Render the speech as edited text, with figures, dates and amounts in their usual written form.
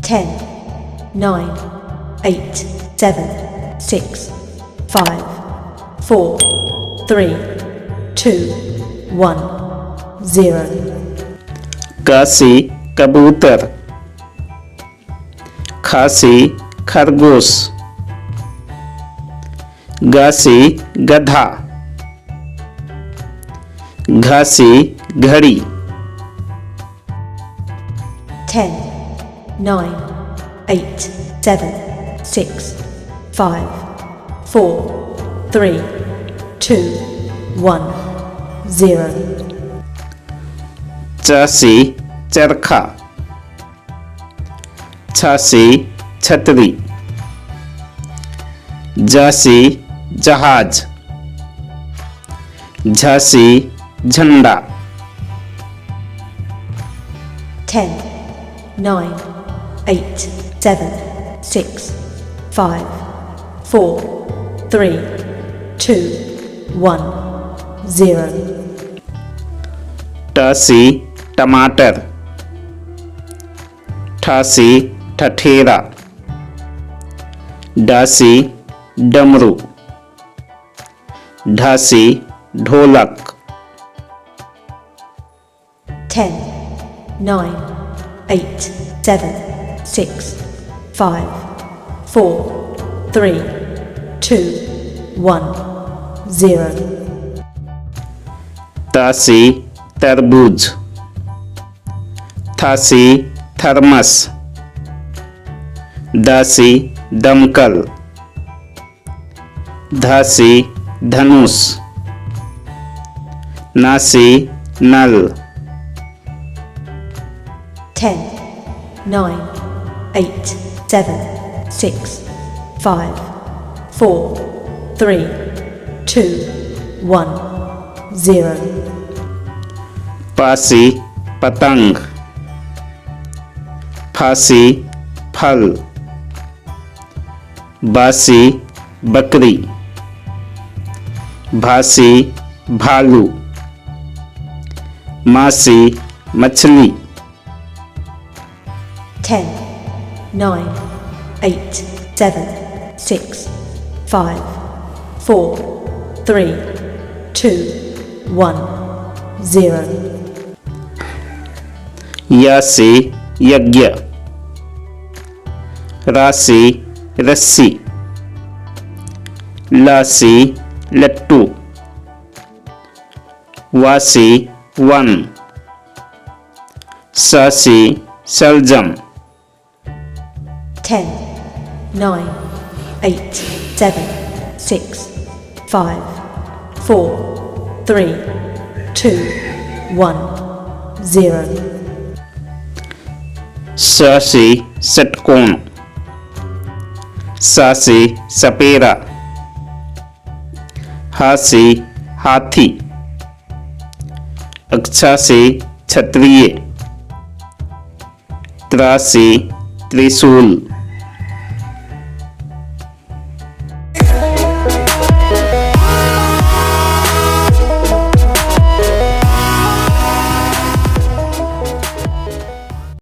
10, 9, 8, 7, 6, 5, 4, 3, 2, 1, 0. कासी कबूतर, खासी खरगोश, गासी गधा, घासी घड़ी। 10, 9, 8, 7, 6, 5, 4, 3, 2, 1, 0. चासी चरखा, छासी छतरी, जासी जहाज, झांसी झंडा। 10, 9, 8, 7, 6, 5, 4, 3, 2, 1, 0. टासी टमाटर, ठासी ठठेरा, डासी डमरू, ढासी ढोलक। 10, 9, 8, 7, 6, 5, 4, 3, 2, 1, 0. तासी तरबूज, थासी थर्मस, दासी दमकल, धासी धनुष, नासी नल। 10, 9, 8, 7, 6, 5, 4, 3, 2, 1, 0. पासी पतंग, फांसी फल, बासी बकरी, भासी भालू, मासी मछली। 10, 9, 8, 7, 6, 5, 4, 3, 2, 1, 0. यासी यज्ञ, राशि रस्सी, लासी लट्टू, वासी वन, सासी सलजम। 10, 9, 8, 7, 6, 5, 4, 3, 2, 1, 0. सासी षटकोण, सासी सपेरा, हासी हाथी, अक्षासी क्षत्रिय, त्रासी त्रिशूल।